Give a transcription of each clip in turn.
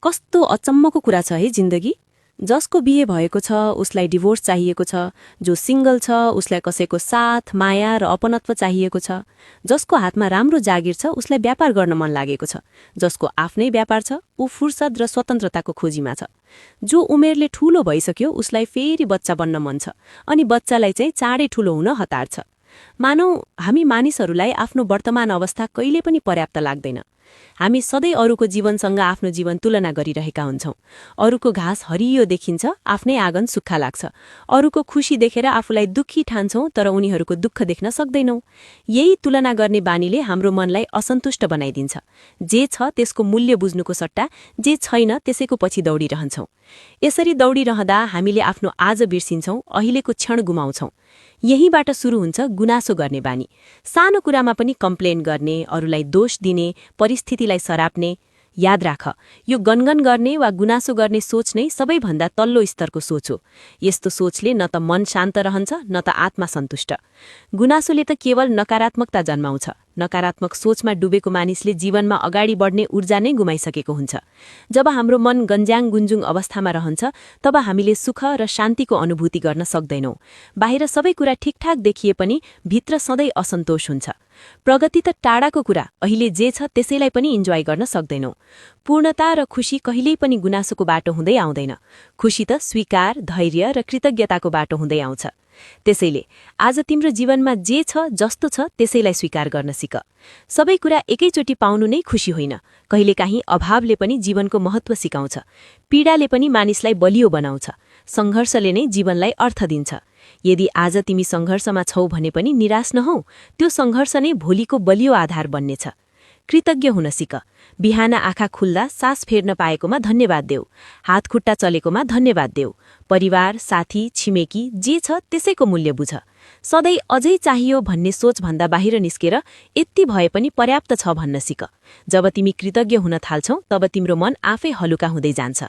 कस्तो अचम्मको कुरा छ है जिन्दगी। जसको बिहे भएको छ उसलाई डिभोर्स चाहिएको छ, जो सिंगल छ उसलाई कसैको साथ, माया र अपनत्व चाहिएको छ, जसको हातमा राम्रो जागिर छ उसलाई व्यापार गर्न मन लागेको छ, जसको आफ्नै व्यापार छ ऊ फुर्सद र स्वतन्त्रताको खोजीमा छ, जो उमेरले ठूलो भइसक्यो उसलाई फेरि बच्चा बन्न मन छ अनि बच्चालाई चाहिँ चाँडै ठूलो हुन हतार छ। मानौ हामी मानिसहरूलाई आफ्नो वर्तमान अवस्था कहिले पनि पर्याप्त लाग्दैन। हामी सधैँ अरूको जीवनसँग आफ्नो जीवन तुलना गरिरहेका हुन्छौं। अरूको घाँस हरियो देखिन्छ, आफ्नै आँगन सुक्खा लाग्छ। अरूको खुशी देखेर आफूलाई दुखी ठान्छौं, तर उनीहरूको दुःख देख्न सक्दैनौं। यही तुलना गर्ने बानीले हाम्रो मनलाई असन्तुष्ट बनाइदिन्छ। जे छ त्यसको मूल्य बुझ्नुको सट्टा जे छैन त्यसैको पछि दौडिरहन्छौं। यसरी दौडिरहँदा हामीले आफ्नो आज बिर्सिन्छौं, अहिलेको क्षण गुमाउँछौं। यहीबाट सुरु हुन्छ गुनासो गर्ने बानी। सानो कुरामा पनि कम्प्लेन गर्ने, अरूलाई दोष दिने, परिस्थितिलाई सराप्ने। याद राख, यो गनगन गर्ने वा गुनासो गर्ने सोच नै सबैभन्दा तल्लो स्तरको सोच हो। यस्तो सोचले न त मन शान्त रहन्छ न त आत्मा सन्तुष्ट। गुनासोले त केवल नकारात्मकता जन्माउँछ। नकारात्मक सोचमा डुबेको मानिसले जीवनमा अगाडि बढ्ने ऊर्जा नै गुमाइसकेको हुन्छ। जब हाम्रो मन गन्ज्याङ गुन्जुङ अवस्थामा रहन्छ तब हामीले सुख र शान्तिको अनुभूति गर्न सक्दैनौं। बाहिर सबै कुरा ठिकठाक देखिए पनि भित्र सधैँ असन्तोष हुन्छ। प्रगति त टाढाको कुरा, अहिले जे छ त्यसैलाई पनि इन्जोय गर्न सक्दैनौं। पूर्णता र खुशी कहिल्यै पनि गुनासोको बाटो हुँदै आउँदैन। खुशी त स्वीकार, धैर्य र कृतज्ञताको बाटो हुँदै आउँछ। त्यसैले आज तिम्रो जीवनमा जे छ जस्तो छ त्यसैलाई स्वीकार गर्न सिक। सबै कुरा एकैचोटि पाउनु नै खुशी होइन। कहिलेकाहीँ अभावले पनि जीवनको महत्व सिकाउँछ। पीडाले पनि मानिसलाई बलियो बनाउँछ। संघर्षले नै जीवनलाई अर्थ दिन्छ। यदि आज तिमी संघर्षमा छौ भने पनि निराश नहौ, त्यो संघर्ष नै भोलिको बलियो आधार बन्नेछ। कृतज्ञ हुन सिक। बिहान आँखा खुल्दा सास फेर्न पाएकोमा धन्यवाद देऊ। हात खुट्टा चलेकोमा धन्यवाद देऊ। परिवार, साथी, छिमेकी जे छ त्यसैको मूल्य बुझ। सधैँ अझै चाहियो भन्ने सोचभन्दा बाहिर निस्केर यति भए पनि पर्याप्त छ भन्न सिक। जब तिमी कृतज्ञ हुन थाल्छौ तब तिम्रो मन आफै हलुका हुँदै जान्छ।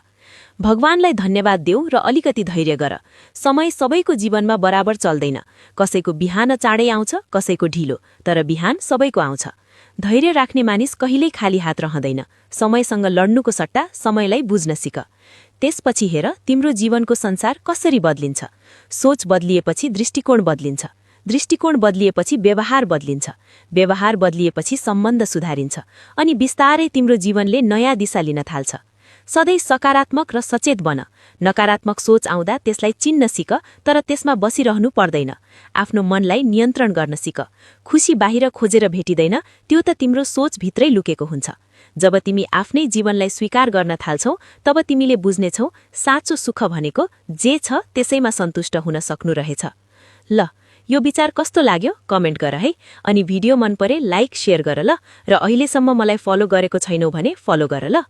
भगवानलाई धन्यवाद देऊ र अलिकति धैर्य गर। समय सबैको जीवनमा बराबर चल्दैन। कसैको बिहान चाँडै आउँछ, कसैको ढिलो, तर बिहान सबैको आउँछ। धैर्य राख्ने मानिस कहिल्यै खाली हात रहँदैन। समयसँग लड्नुको सट्टा समयलाई बुझ्न सिक। त्यसपछि हेर तिम्रो जीवनको संसार कसरी बदलिन्छ। सोच बदलिएपछि दृष्टिकोण बदलिन्छ। दृष्टिकोण बदलिएपछि व्यवहार बदलिन्छ। व्यवहार बदलिएपछि सम्बन्ध सुधारिन्छ। अनि बिस्तारै तिम्रो जीवनले नयाँ दिशा लिन थाल्छ। सधैँ सकारात्मक र सचेत बन। नकारात्मक सोच आउँदा त्यसलाई चिन्न सिक, तर त्यसमा बसिरहनु पर्दैन। आफ्नो मनलाई नियन्त्रण गर्न सिक। खुशी बाहिर खोजेर भेटिँदैन, त्यो त तिम्रो सोचभित्रै लुकेको हुन्छ। जब तिमी आफ्नै जीवनलाई स्वीकार गर्न थाल्छौ तब तिमीले बुझ्नेछौ साँचो सुख भनेको जे छ त्यसैमा सन्तुष्ट हुन सक्नु रहेछ। ल, यो विचार कस्तो लाग्यो कमेन्ट गर है। अनि भिडियो मन परे लाइक शेयर गर ल। र अहिलेसम्म मलाई फलो गरेको छैनौ भने फलो गर ल।